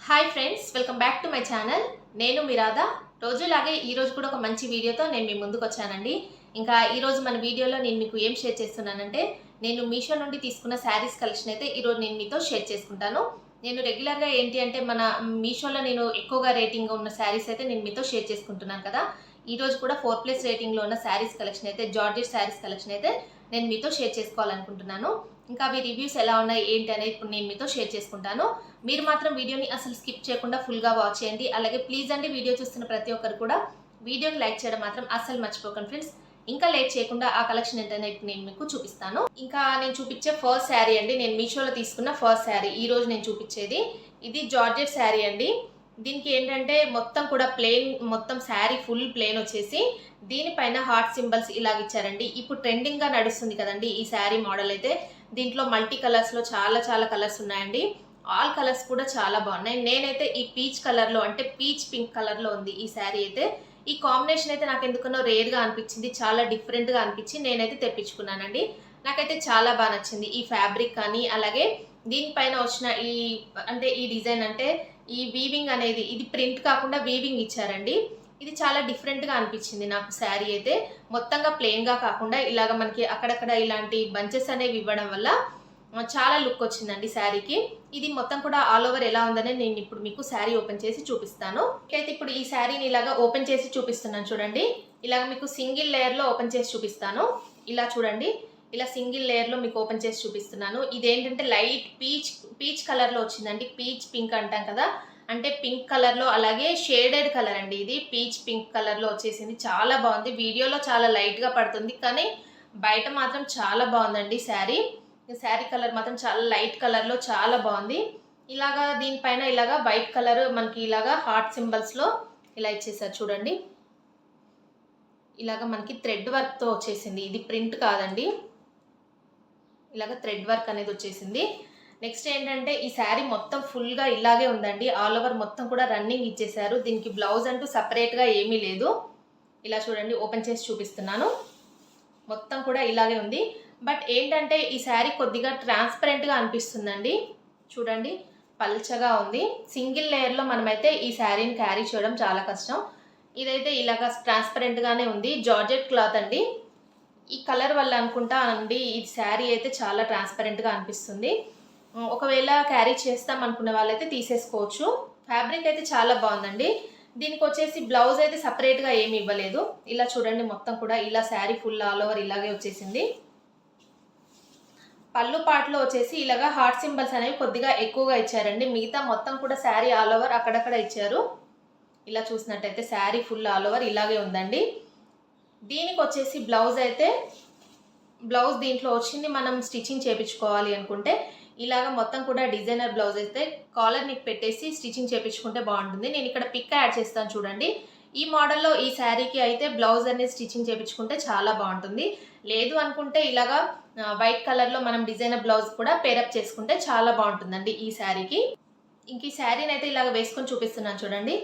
Hi friends, welcome back to my channel. నేను మీ రాధా. రోజులాగే ఈరోజు కూడా ఒక మంచి వీడియోతో నేను మీ ముందుకు వచ్చానండి. ఇంకా ఈరోజు మన వీడియోలో నేను మీకు ఏం షేర్ చేస్తున్నానంటే, నేను మీషో నుండి తీసుకున్న శారీస్ కలెక్షన్ అయితే ఈరోజు నేను మీతో షేర్ చేసుకుంటాను. నేను రెగ్యులర్గా ఏంటి అంటే మన మీషోలో నేను ఎక్కువగా రేటింగ్ ఉన్న శారీస్ అయితే నేను మీతో షేర్ చేసుకుంటున్నాను కదా. ఈరోజు కూడా 4+ రేటింగ్లో ఉన్న శారీస్ కలెక్షన్ అయితే జార్జెట్ శారీస్ కలెక్షన్ అయితే నేను మీతో షేర్ చేసుకోవాలనుకుంటున్నాను. ఇంకా అవి రివ్యూస్ ఎలా ఉన్నాయి ఏంటి అనేది ఇప్పుడు నేను మీతో షేర్ చేసుకుంటాను. మీరు మాత్రం వీడియోని అసలు స్కిప్ చేయకుండా ఫుల్గా వాచ్ చేయండి. అలాగే ప్లీజ్ అండి, వీడియో చూస్తున్న ప్రతి ఒక్కరు కూడా వీడియోని లైక్ చేయడం మాత్రం అస్సలు మర్చిపోకండి ఫ్రెండ్స్. ఇంకా లేట్ చేయకుండా ఆ కలెక్షన్ ఏంటనే నేను మీకు చూపిస్తాను. ఇంకా నేను చూపించే ఫస్ట్ శారీ అండి, నేను మీషోలో తీసుకున్న ఫస్ట్ శారీ ఈ రోజు నేను చూపించేది. ఇది జార్జెట్ శారీ అండి. దీనికి ఏంటంటే మొత్తం కూడా ప్లెయిన్, మొత్తం శారీ ఫుల్ ప్లెయిన్ వచ్చేసి దీనిపైన హార్ట్ సింబల్స్ ఇలాగ ఇచ్చారండి. ఇప్పుడు ట్రెండింగ్గా నడుస్తుంది కదండి ఈ శారీ మోడల్ అయితే. దీంట్లో మల్టీ కలర్స్లో చాలా కలర్స్ ఉన్నాయండి. ఆల్ కలర్స్ కూడా చాలా బాగున్నాయి. నేనైతే ఈ పీచ్ కలర్లో, అంటే పీచ్ పింక్ కలర్లో ఉంది ఈ శారీ అయితే. ఈ కాంబినేషన్ అయితే నాకు ఎందుకనో రేర్గా అనిపించింది, చాలా డిఫరెంట్గా అనిపించి నేనైతే తెప్పించుకున్నానండి. నాకైతే చాలా బాగా నచ్చింది ఈ ఫ్యాబ్రిక్ కానీ, అలాగే దీనిపైన వచ్చిన ఈ డిజైన్, అంటే ఈ వీవింగ్ అనేది, ఇది ప్రింట్ కాకుండా వీవింగ్ ఇచ్చారండి. ఇది చాలా డిఫరెంట్గా అనిపించింది నాకు శారీ అయితే. మొత్తంగా ప్లెయిన్గా కాకుండా ఇలాగ మనకి అక్కడక్కడ ఇలాంటి బంచెస్ అనేవి ఇవ్వడం వల్ల చాలా లుక్ వచ్చిందండి శారీకి. ఇది మొత్తం కూడా ఆల్ ఓవర్ ఎలా ఉందని నేను ఇప్పుడు మీకు శారీ ఓపెన్ చేసి చూపిస్తాను. అయితే ఇప్పుడు ఈ శారీని ఇలాగా ఓపెన్ చేసి చూపిస్తున్నాను చూడండి. ఇలాగ మీకు సింగిల్ లేయర్లో ఓపెన్ చేసి చూపిస్తాను. ఇలా చూడండి, ఇలా సింగిల్ లేయర్లో మీకు ఓపెన్ చేసి చూపిస్తున్నాను. ఇదేంటంటే లైట్ పీచ్ కలర్లో వచ్చిందండి. పీచ్ పింక్ అంటాం కదా, అంటే పింక్ కలర్లో, అలాగే షేడెడ్ కలర్ అండి. ఇది పీచ్ పింక్ కలర్లో వచ్చేసింది. చాలా బాగుంది. వీడియోలో చాలా లైట్గా పడుతుంది, కానీ బయట మాత్రం చాలా బాగుందండి శారీ. శారీ కలర్ మాత్రం చాలా లైట్ కలర్లో చాలా బాగుంది. ఇలాగా దీనిపైన ఇలాగా వైట్ కలర్ మనకి ఇలాగా హార్ట్ సింబల్స్లో ఇలా ఇచ్చేసారు చూడండి. ఇలాగ మనకి థ్రెడ్ వర్క్తో వచ్చేసింది. ఇది ప్రింట్ కాదండి, ఇలాగ థ్రెడ్ వర్క్ అనేది వచ్చేసింది. నెక్స్ట్ ఏంటంటే ఈ శారీ మొత్తం ఫుల్గా ఇలాగే ఉందండి. ఆల్ ఓవర్ మొత్తం కూడా రన్నింగ్ ఇచ్చేసారు. దీనికి బ్లౌజ్ అంటూ సపరేట్గా ఏమీ లేదు. ఇలా చూడండి, ఓపెన్ చేసి చూపిస్తున్నాను. మొత్తం కూడా ఇలాగే ఉంది. బట్ ఏంటంటే ఈ శారీ కొద్దిగా ట్రాన్స్పరెంట్గా అనిపిస్తుందండి. చూడండి, పల్చగా ఉంది. సింగిల్ లేయర్లో మనమైతే ఈ శారీని క్యారీ చేయడం చాలా కష్టం. ఇదైతే ఇలాగ ట్రాన్స్పరెంట్గానే ఉంది. జార్జెట్ క్లాత్ అండి. ఈ కలర్ వల్ల అనుకుంటా అండి ఈ శారీ అయితే చాలా ట్రాన్స్పరెంట్గా అనిపిస్తుంది. ఒకవేళ క్యారీ చేస్తాం అనుకునే వాళ్ళైతే తీసేసుకోవచ్చు. ఫ్యాబ్రిక్ అయితే చాలా బాగుందండి. దీనికి వచ్చేసి బ్లౌజ్ అయితే సపరేట్గా ఏమి ఇవ్వలేదు. ఇలా చూడండి, మొత్తం కూడా ఇలా శారీ ఫుల్ ఆల్ ఓవర్ ఇలాగే వచ్చేసింది. పళ్ళు పాటలో వచ్చేసి ఇలాగా హార్ట్ సింబల్స్ అనేవి కొద్దిగా ఎక్కువగా ఇచ్చారండి. మిగతా మొత్తం కూడా శారీ ఆల్ ఓవర్ అక్కడక్కడ ఇచ్చారు. ఇలా చూసినట్టయితే శారీ ఫుల్ ఆల్ ఓవర్ ఇలాగే ఉందండి. దీనికి వచ్చేసి బ్లౌజ్ అయితే, బ్లౌజ్ దీంట్లో వచ్చింది మనం స్టిచ్చింగ్ చేయించుకోవాలి అనుకుంటే ఇలాగ మొత్తం కూడా డిజైనర్ బ్లౌజ్ అయితే కాలర్ నెక్ పెట్టేసి స్టిచ్చింగ్ చేయించుకుంటే బాగుంటుంది. నేను ఇక్కడ పిక్ యాడ్ చేస్తాను చూడండి. ఈ మోడల్లో ఈ శారీకి అయితే బ్లౌజ్ అనేది స్టిచ్చింగ్ చేయించుకుంటే చాలా బాగుంటుంది. లేదు అనుకుంటే ఇలాగా వైట్ కలర్లో మనం డిజైనర్ బ్లౌజ్ కూడా పేరప్ చేసుకుంటే చాలా బాగుంటుందండి ఈ శారీకి. ఇంక ఈ శారీని అయితే ఇలాగ వేసుకొని చూపిస్తున్నాను చూడండి.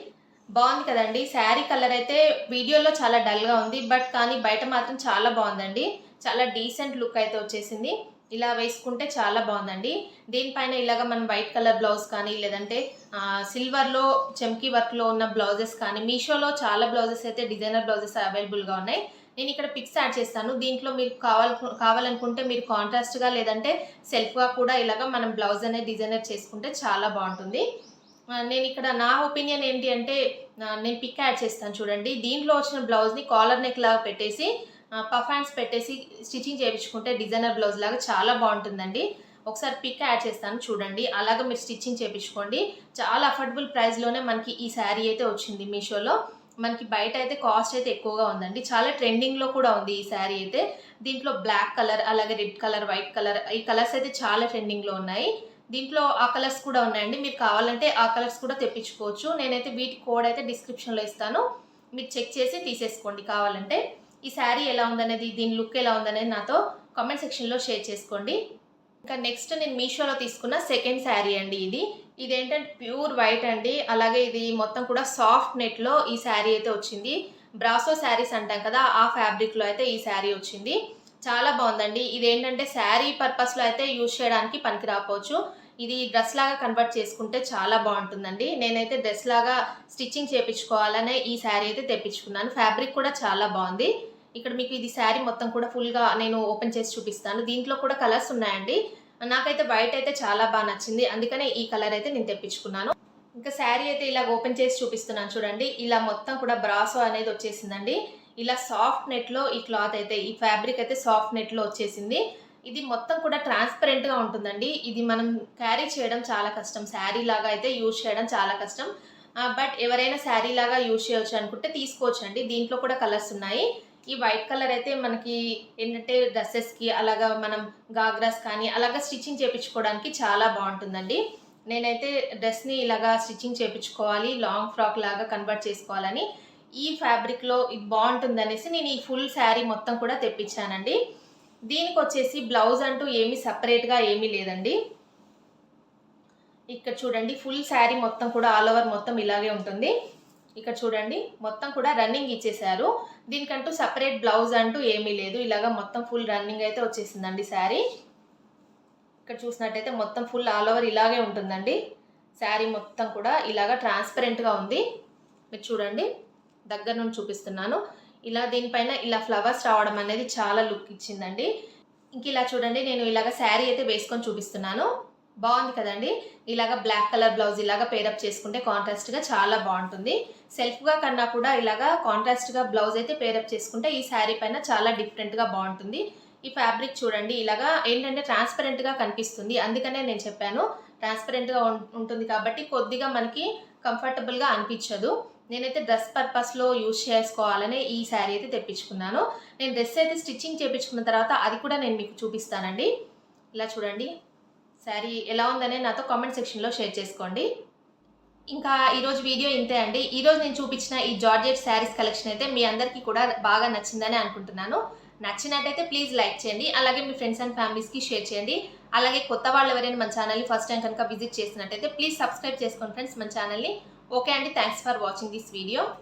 బాగుంది కదండి. శారీ కలర్ అయితే వీడియోలో చాలా డల్గా ఉంది, బట్ కానీ బయట మాత్రం చాలా బాగుందండి. చాలా డీసెంట్ లుక్ అయితే వచ్చేసింది. ఇలా వేసుకుంటే చాలా బాగుందండి. దీనిపైన ఇలాగ మనం వైట్ కలర్ బ్లౌజ్ కానీ, లేదంటే సిల్వర్లో చెమ్కీ వర్క్లో ఉన్న బ్లౌజెస్ కానీ, మీషోలో చాలా బ్లౌజెస్ అయితే డిజైనర్ బ్లౌజెస్ అవైలబుల్గా ఉన్నాయి. నేను ఇక్కడ పిక్స్ యాడ్ చేస్తాను. దీంట్లో మీరు కావాలనుకుంటే మీరు కాంట్రాస్ట్గా లేదంటే సెల్ఫ్గా కూడా ఇలాగ మనం బ్లౌజ్ అనేది డిజైనర్ చేసుకుంటే చాలా బాగుంటుంది. నేను ఇక్కడ నా ఒపీనియన్ ఏంటి అంటే, నేను పిక్ యాడ్ చేస్తాను చూడండి. దీంట్లో వచ్చిన బ్లౌజ్ని కాలర్ నెక్ లాగా పెట్టేసి పఫ్ హ్యాండ్స్ పెట్టేసి స్టిచ్చింగ్ చేయించుకుంటే డిజైనర్ బ్లౌజ్ లాగా చాలా బాగుంటుందండి. ఒకసారి పిక్ యాడ్ చేస్తాను చూడండి. అలాగే మీరు స్టిచ్చింగ్ చేయించుకోండి. చాలా అఫోర్డబుల్ ప్రైస్లోనే మనకి ఈ శారీ అయితే వచ్చింది మీషోలో. మనకి బయట అయితే కాస్ట్ అయితే ఎక్కువగా ఉందండి. చాలా ట్రెండింగ్లో కూడా ఉంది ఈ శారీ అయితే. దీంట్లో బ్లాక్ కలర్, అలాగే రెడ్ కలర్, వైట్ కలర్, ఈ కలర్స్ అయితే చాలా ట్రెండింగ్లో ఉన్నాయి. దీంట్లో ఆ కలర్స్ కూడా ఉన్నాయండి. మీరు కావాలంటే ఆ కలర్స్ కూడా తెప్పించుకోవచ్చు. నేనైతే వీటి కోడ్ అయితే డిస్క్రిప్షన్లో ఇస్తాను, మీరు చెక్ చేసి తీసేసుకోండి కావాలంటే. ఈ శారీ ఎలా ఉందనేది, దీని లుక్ ఎలా ఉందనేది నాతో కామెంట్ సెక్షన్లో షేర్ చేసుకోండి. ఇంకా నెక్స్ట్ నేను మీషోలో తీసుకున్న సెకండ్ శారీ అండి ఇది. ఇదేంటంటే ప్యూర్ వైట్ అండి. అలాగే ఇది మొత్తం కూడా సాఫ్ట్ నెట్లో ఈ శారీ అయితే వచ్చింది. బ్రాసో శారీస్ అంటాం కదా, ఆ ఫ్యాబ్రిక్లో అయితే ఈ శారీ వచ్చింది. చాలా బాగుందండి. ఇదేంటంటే శారీ పర్పస్లో అయితే యూజ్ చేయడానికి పనికి రాకపోవచ్చు. ఇది డ్రెస్ లాగా కన్వర్ట్ చేసుకుంటే చాలా బాగుంటుందండి. నేనైతే డ్రెస్ లాగా స్టిచ్చింగ్ చేపించుకోవాలనే ఈ శారీ అయితే తెప్పించుకున్నాను. ఫ్యాబ్రిక్ కూడా చాలా బాగుంది. ఇక్కడ మీకు ఇది శారీ మొత్తం కూడా ఫుల్గా నేను ఓపెన్ చేసి చూపిస్తాను. దీంట్లో కూడా కలర్స్ ఉన్నాయండి. నాకైతే వైట్ అయితే చాలా బాగా నచ్చింది, అందుకనే ఈ కలర్ అయితే నేను తెప్పించుకున్నాను. ఇంకా శారీ అయితే ఇలా ఓపెన్ చేసి చూపిస్తున్నాను చూడండి. ఇలా మొత్తం కూడా బ్రాసో అనేది వచ్చేసిందండి. ఇలా సాఫ్ట్ నెట్లో ఈ క్లాత్ అయితే, ఈ ఫ్యాబ్రిక్ అయితే సాఫ్ట్ నెట్లో వచ్చేసింది. ఇది మొత్తం కూడా ట్రాన్స్పరెంట్గా ఉంటుందండి. ఇది మనం క్యారీ చేయడం చాలా కష్టం, శారీ లాగా అయితే యూజ్ చేయడం చాలా కష్టం. బట్ ఎవరైనా శారీ లాగా యూజ్ చేయొచ్చు అనుకుంటే తీసుకోవచ్చు అండి. దీంట్లో కూడా కలర్స్ ఉన్నాయి. ఈ వైట్ కలర్ అయితే మనకి ఏంటంటే డ్రెస్సెస్కి అలాగా మనం గాగ్రాస్ కానీ అలాగా స్టిచ్చింగ్ చేయించుకోవడానికి చాలా బాగుంటుందండి. నేనైతే డ్రెస్ని ఇలాగా స్టిచ్చింగ్ చేయించుకోవాలి, లాంగ్ ఫ్రాక్ లాగా కన్వర్ట్ చేసుకోవాలని ఈ ఫ్యాబ్రిక్లో ఇది బాగుంటుందనేసి నేను ఈ ఫుల్ శారీ మొత్తం కూడా తెప్పించానండి. దీనికి వచ్చేసి బ్లౌజ్ అంటూ ఏమీ సపరేట్గా ఏమీ లేదండి. ఇక్కడ చూడండి, ఫుల్ శారీ మొత్తం కూడా ఆల్ ఓవర్ మొత్తం ఇలాగే ఉంటుంది. ఇక్కడ చూడండి, మొత్తం కూడా రన్నింగ్ ఇచ్చేసారు. దీనికంటూ సపరేట్ బ్లౌజ్ అంటూ ఏమీ లేదు. ఇలాగా మొత్తం ఫుల్ రన్నింగ్ అయితే వచ్చేసిందండి శారీ. ఇక్కడ చూసినట్టయితే మొత్తం ఫుల్ ఆల్ ఓవర్ ఇలాగే ఉంటుందండి. శారీ మొత్తం కూడా ఇలాగా ట్రాన్స్పరెంట్గా ఉంది. మీరు చూడండి, దగ్గర నుండి చూపిస్తున్నాను. ఇలా దీనిపైన ఇలా ఫ్లవర్స్ రావడం అనేది చాలా లుక్ ఇచ్చిందండి. ఇంక ఇలా చూడండి, నేను ఇలాగ శారీ అయితే వేసుకొని చూపిస్తున్నాను. బాగుంది కదండి. ఇలాగ బ్లాక్ కలర్ బ్లౌజ్ ఇలాగ పేరప్ చేసుకుంటే కాంట్రాస్ట్గా చాలా బాగుంటుంది. సెల్ఫ్గా కన్నా కూడా ఇలాగా కాంట్రాస్ట్గా బ్లౌజ్ అయితే పేరప్ చేసుకుంటే ఈ శారీ పైన చాలా డిఫరెంట్గా బాగుంటుంది. ఈ ఫ్యాబ్రిక్ చూడండి, ఇలాగా ఏంటంటే ట్రాన్స్పరెంట్గా కనిపిస్తుంది. అందుకనే నేను చెప్పాను, ట్రాన్స్పరెంట్గా ఉంటుంది కాబట్టి కొద్దిగా మనకి కంఫర్టబుల్గా అనిపించదు. నేనైతే డ్రెస్ పర్పస్లో యూజ్ చేసుకోవాలని ఈ శారీ అయితే తెప్పించుకున్నాను. నేను డ్రెస్ అయితే స్టిచ్చింగ్ చేయించుకున్న తర్వాత అది కూడా నేను మీకు చూపిస్తానండి. ఇలా చూడండి, శారీ ఎలా ఉందనే నాతో కామెంట్ సెక్షన్లో షేర్ చేసుకోండి. ఇంకా ఈరోజు వీడియో ఇంతే అండి. ఈరోజు నేను చూపించిన ఈ జార్జెట్ శారీస్ కలెక్షన్ అయితే మీ అందరికీ కూడా బాగా నచ్చిందని అనుకుంటున్నాను. నచ్చినట్టయితే ప్లీజ్ లైక్ చేయండి, అలాగే మీ ఫ్రెండ్స్ అండ్ ఫ్యామిలీస్కి షేర్ చేయండి. అలాగే కొత్త వాళ్ళు ఎవరైనా మన ఛానల్ని ఫస్ట్ టైం కనుక విజిట్ చేసినట్టయితే ప్లీజ్ సబ్స్క్రైబ్ చేసుకోండి ఫ్రెండ్స్ మన ఛానల్ని. ఓకే అండి, thanks for watching this video.